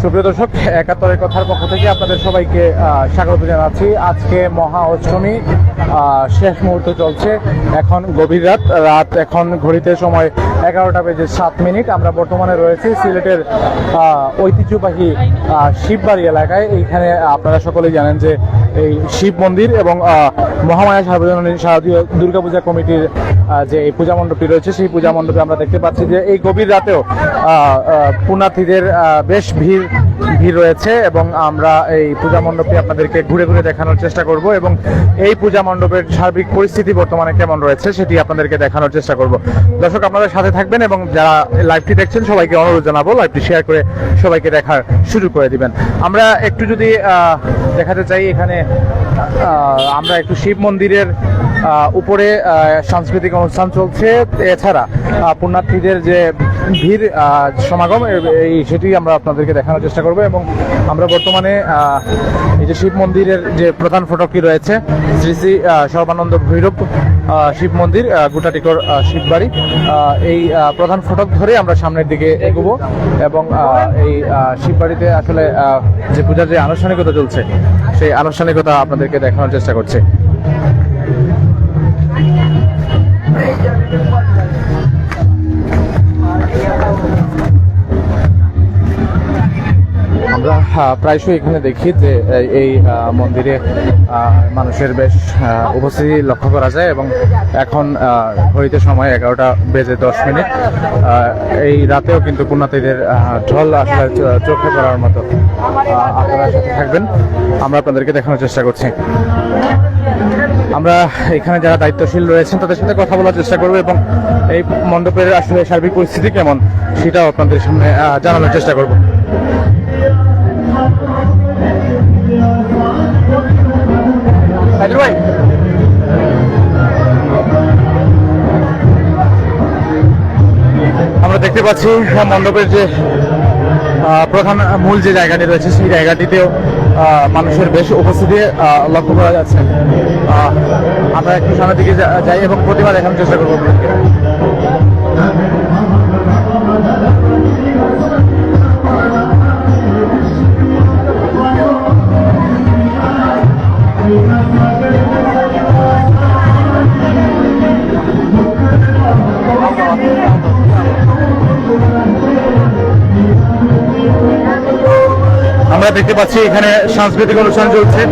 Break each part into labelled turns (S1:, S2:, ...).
S1: সুপ্রিয় দর্শক, একাত্তরের কথার পক্ষ থেকে আপনাদের সবাইকে স্বাগত জানাচ্ছি। আজকে মহা অষ্টমী শেষ মুহূর্ত চলছে। এখন গভীর রাত এখন ঘড়িতে সময় 11টা বেজে 7 মিনিট। আমরা বর্তমানে রয়েছি সিলেটের ঐতিহ্যবাহী শিববাড়ি এলাকায়। এইখানে আপনারা সকলেই জানেন যে এই শিব মন্দির এবং মহামায়া সার্বজনীন শারদীয় দুর্গাপূজা কমিটির যে এই পূজা মণ্ডপটি রয়েছে, সেই পূজা মণ্ডপে আমরা দেখতে পাচ্ছি যে এই গভীর রাতেও পুণ্যার্থীদের বেশ ভিড় রয়েছে এবং আমরা এই পূজা মণ্ডপটি আপনাদেরকে ঘুরে ঘুরে দেখানোর চেষ্টা করব এবং এই পূজা মণ্ডপের সার্বিক পরিস্থিতি বর্তমানে কেমন রয়েছে সেটি আপনাদেরকে দেখানোর চেষ্টা করব। দর্শক, আপনাদের সাথে থাকবেন এবং যারা লাইভটি দেখছেন সবাইকে অনুরোধ জানাবো লাইভটি শেয়ার করে সবাইকে দেখার সুযোগ করে দিবেন। আমরা একটু যদি দেখাতে চাই, এখানে আমরা একটু শিব মন্দিরের উপরে সাংস্কৃতিক অনুষ্ঠান চলছে। এছাড়া পুণ্যার্থীদের যে ভিড় সমাগম সেটি আমরা আপনাদেরকে দেখানোর চেষ্টা করব এবং আমরা বর্তমানে এই যে শিব মন্দিরের যে প্রধান ফটকটি রয়েছে, শ্রী শ্রী সর্বানন্দ ভৈরব শিব মন্দির, গুটাটিকর শিববাড়ি, এই প্রধান ফটক ধরে আমরা সামনের দিকে এগোবো এবং এই শিববাড়িতে আসলে যে পূজার যে আনুষ্ঠানিকতা চলছে সেই আনুষ্ঠানিকতা আপনাদেরকে দেখানোর চেষ্টা করছে। আমরা প্রায়শই এখানে দেখি যে এই মন্দিরে মানুষের বেশ উপস্থিতি লক্ষ্য করা যায় এবং এখন ঘড়িতে সময় 11টা বেজে 10 মিনিট। এই রাতেও কিন্তু পুণ্যার্থীদের ঢল আসলে চোখে পড়ার মতো। আপনারা সাথে থাকবেন, আমরা আপনাদেরকে দেখানোর চেষ্টা করছি। আমরা এখানে যারা দায়িত্বশীল রয়েছেন তাদের সাথে কথা বলার চেষ্টা করবো এবং এই মণ্ডপের আসলে সার্বিক পরিস্থিতি কেমন সেটাও আপনাদের সামনে জানানোর চেষ্টা করব। আমরা দেখতে পাচ্ছি মণ্ডপের যে প্রধান মূল যে জায়গাটি রয়েছে সেই জায়গাটিতেও মানুষের বেশ উপস্থিতি লক্ষ্য করা যাচ্ছে। আমরা একটু সামনের দিকে যাই এবং প্রতিমা দেখানোর চেষ্টা করবো আপনাদেরকে। আমরা দেখতে পাচ্ছি এখানে সাংস্কৃতিক অনুষ্ঠান চলছে।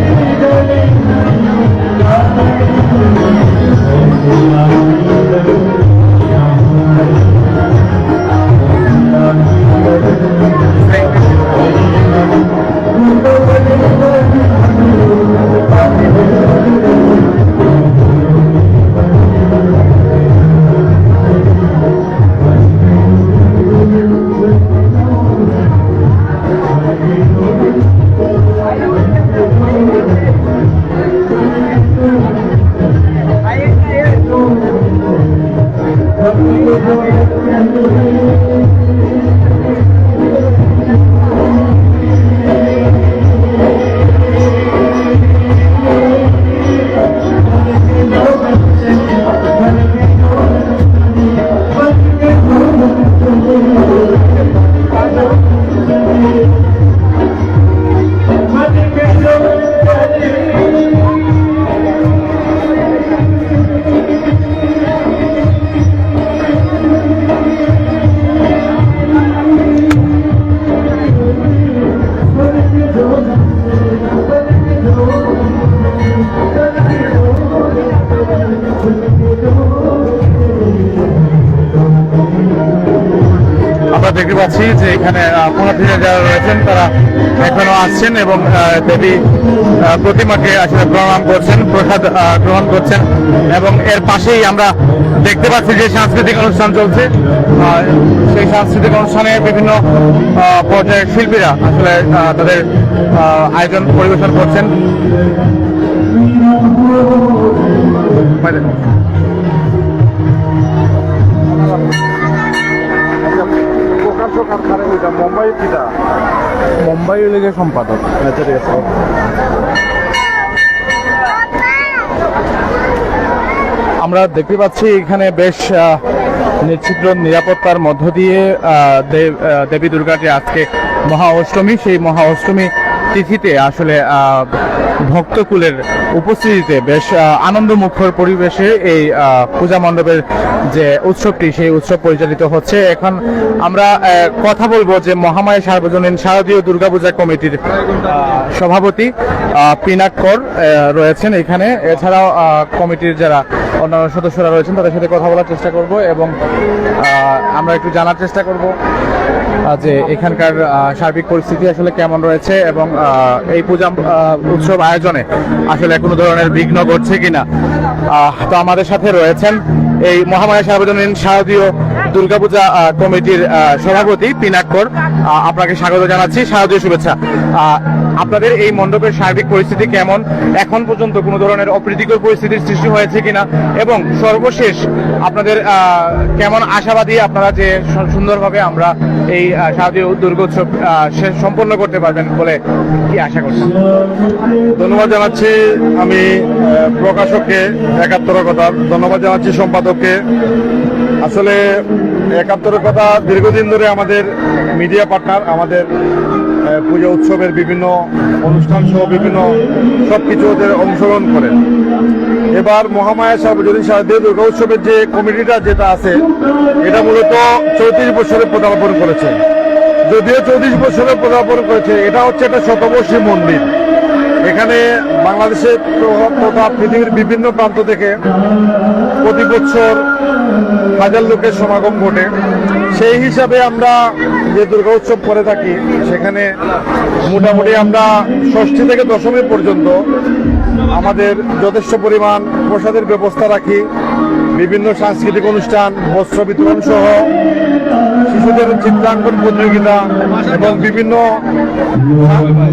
S1: দেখতে পাচ্ছি যে এখানে পুণ্যার্থীরা যারা রয়েছেন তারা এখনো আসছেন এবং দেবী প্রতিমাকে আসলে প্রণাম করছেন, প্রসাদ গ্রহণ করছেন এবং এর পাশেই আমরা দেখতে পাচ্ছি যে সাংস্কৃতিক অনুষ্ঠান চলছে। সেই সাংস্কৃতিক অনুষ্ঠানে বিভিন্ন পর্যায়ের শিল্পীরা আসলে তাদের আয়োজন পরিবেশন করছেন। মুম্বাই লীগের সম্পাদক। আমরা দেখতে পাচ্ছি এখানে বেশ নিশ্চিদ্র নিরাপত্তার মধ্য দিয়ে দেবী দুর্গার যে আজকে মহা অষ্টমী, সেই মহা অষ্টমী তিথিতে আসলে ভক্তকুলের উপস্থিতিতে বেশ আনন্দমুখর পরিবেশে এই পূজা মণ্ডপের যে উৎসবটি, সেই উৎসব পরিচালিত হচ্ছে। এখন আমরা কথা বলবো যে মহামায়া সার্বজনীন শারদীয় দুর্গাপূজা কমিটির সভাপতি পিনাক কর রয়েছেন এখানে। এছাড়াও কমিটির যারা অন্যান্য সদস্যরা রয়েছেন তাদের সাথে কথা বলার চেষ্টা করব এবং আমরা একটু জানার চেষ্টা করব যে এখানকার সার্বিক পরিস্থিতি আসলে কেমন রয়েছে এবং এই পূজা উৎসব আয়োজনে আসলে কোনো ধরনের বিঘ্ন ঘটছে কিনা। তো আমাদের সাথে রয়েছেন এই মহামায়া সার্বজনীন শারদীয় দুর্গাপূজা কমিটির সভাপতি পিনাক কর। আপনাকে স্বাগত জানাচ্ছি, শারদীয় শুভেচ্ছা। আপনাদের এই মণ্ডপের সার্বিক পরিস্থিতি কেমন, এখন পর্যন্ত কোনো ধরনের অপ্রীতিকর পরিস্থিতির সৃষ্টি হয়েছে কিনা, এবং সর্বশেষ আপনাদের কেমন আশাবাদী আপনারা যে সুন্দরভাবে আমরা এই শারদীয় দুর্গোৎসব শেষ সম্পন্ন করতে পারবেন বলে কি আশা করছি?
S2: ধন্যবাদ জানাচ্ছি আমি প্রকাশককে, ৭১ কথা ধন্যবাদ জানাচ্ছি সম্পাদককে। আসলে ৭১ কথা দীর্ঘদিন ধরে আমাদের মিডিয়া পার্টনার, আমাদের পূজা উৎসবের বিভিন্ন অনুষ্ঠান সহ বিভিন্ন সবকিছু ওদের অংশগ্রহণ করেন। এবার মহামায়া সার্বজনীন শারদীয় দুর্গা উৎসবের যে কমিটিটা যেটা আছে, এটা মূলত ৩৪ বছরে পদার্পণ করেছে। যদিও ৩৪ বছরে পদার্পণ করেছে, এটা হচ্ছে একটা শতবর্ষী মন্দির। এখানে বাংলাদেশের তথা পৃথিবীর বিভিন্ন প্রান্ত থেকে প্রতি বছর হাজার লোকের সমাগম ঘটে। সেই হিসাবে আমরা যে দুর্গা উৎসব করে থাকি, সেখানে মোটামুটি আমরা ষষ্ঠী থেকে দশমী পর্যন্ত আমাদের যথেষ্ট পরিমাণ প্রসাদের ব্যবস্থা রাখি। বিভিন্ন সাংস্কৃতিক অনুষ্ঠান, বস্ত্র বিতরণ সহ শিশুদের চিত্রাঙ্কন প্রতিযোগিতা এবং বিভিন্ন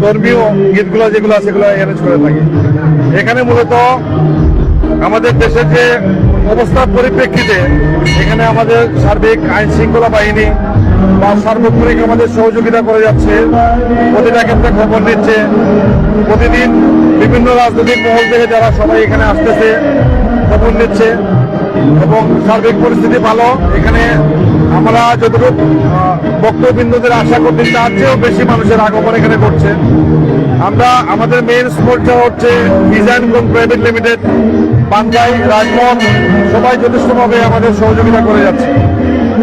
S2: ধর্মীয় গীতগুলো যেগুলো সেগুলো অ্যারেঞ্জ করে থাকি। এখানে মূলত আমাদের দেশের যে অবস্থার পরিপ্রেক্ষিতে এখানে আমাদের সার্বিক আইন শৃঙ্খলা বাহিনী বা সার্বক্ষণিক আমাদের সহযোগিতা করে যাচ্ছে, প্রতিটা ক্ষেত্রে খবর নিচ্ছে। প্রতিদিন বিভিন্ন রাজনৈতিক মহল থেকে যারা সবাই এখানে আসতেছে খবর নিচ্ছে এবং সার্বিক পরিস্থিতি ভালো। এখানে আমরা যতটুকু বক্তব্যবিন্দুদের আশা করতে, তার চেয়েও বেশি মানুষের আগমন এখানে করছে। আমরা আমাদের মেইন স্পন্সর হচ্ছে ডিজাইন কোন প্রাইভেট লিমিটেড, পাঞ্জাই, রাজমোহন, সবাই যথেষ্টভাবে আমাদের সহযোগিতা করে যাচ্ছে।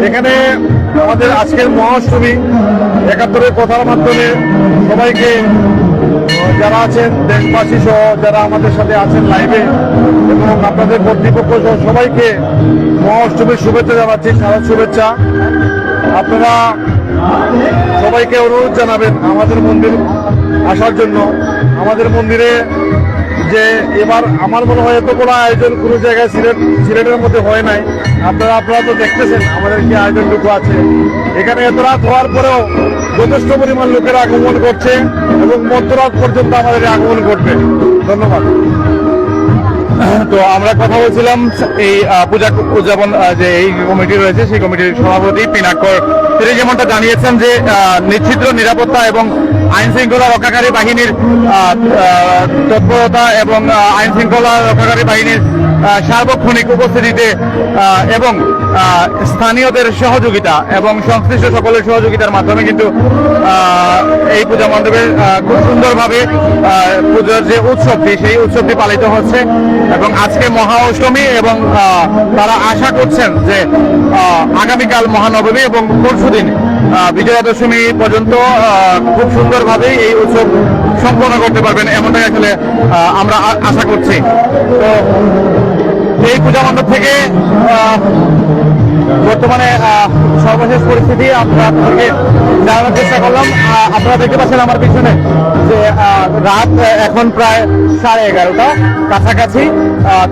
S2: এখানে আমাদের আজকের মহাষ্টমী ৭১ কথার মাধ্যমে সবাইকে, যারা আছেন দেশবাসী সহ যারা আমাদের সাথে আছেন লাইভে এবং আপনাদের কর্তৃপক্ষ সহ সবাইকে মহাষ্টমীর শুভেচ্ছা জানাচ্ছি, শারদ শুভেচ্ছা। আপনারা সবাইকে অনুরোধ জানাবেন আমাদের মন্দির আসার জন্য। আমাদের মন্দিরে যে এবার আমার মনে হয় এত বড় আয়োজন কোনো জায়গায় সিলেটের মধ্যে হয় নাই। আপনারা তো দেখতেছেন আমাদের কি আয়োজনটুকু আছে। এখানে এত রাত হওয়ার পরেও যথেষ্ট পরিমাণ লোকের আগমন করছে এবং মধ্যরাত পর্যন্ত আমাদের আগমন ঘটবে। ধন্যবাদ।
S1: তো আমরা কথা বলছিলাম এই পূজা উদযাপন যে এই কমিটি রয়েছে, সেই কমিটির সভাপতি পিনাক কর। তিনি যেমনটা জানিয়েছেন যে নিশ্চিদ্র নিরাপত্তা এবং আইন শৃঙ্খলা রক্ষাকারী বাহিনীর তৎপরতা এবং আইন শৃঙ্খলা রক্ষাকারী বাহিনীর সার্বক্ষণিক উপস্থিতিতে এবং স্থানীয়দের সহযোগিতা এবং সংশ্লিষ্ট সকলের সহযোগিতার মাধ্যমে কিন্তু এই পূজা মণ্ডপে খুব সুন্দরভাবে পূজার যে উৎসবটি, সেই উৎসবটি পালিত হচ্ছে। এবং আজকে মহা অষ্টমী এবং তারা আশা করছেন যে আগামীকাল মহানবমী এবং পরশুদিন বিজয়া দশমী পর্যন্ত খুব সুন্দরভাবেই এই উৎসব সম্পন্ন করতে পারবেন, এমনটাই আসলে আমরা আশা করছি। তো এই পূজা মণ্ডপ থেকে বর্তমানে সর্বশেষ পরিস্থিতি আমরা আপনাদেরকে জানানোর চেষ্টা করলাম। আপনারা দেখতে পাচ্ছেন আমার পিছনে যে রাত এখন প্রায় 11:30 কাছাকাছি,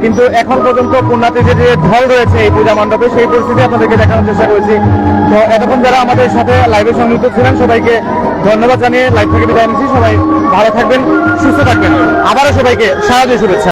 S1: কিন্তু এখন পর্যন্ত পুণ্যার্থীদের যে ঢল রয়েছে এই পূজা মণ্ডপে, সেই পরিস্থিতি আপনাদেরকে দেখানোর চেষ্টা করেছি। তো এতক্ষণ যারা আমাদের সাথে লাইভে সংযুক্ত ছিলেন সবাইকে ধন্যবাদ জানিয়ে লাইভ থেকে বিদায় নিচ্ছি। সবাই ভালো থাকবেন, সুস্থ থাকবেন। আবারও সবাইকে শারদীয় শুভেচ্ছা।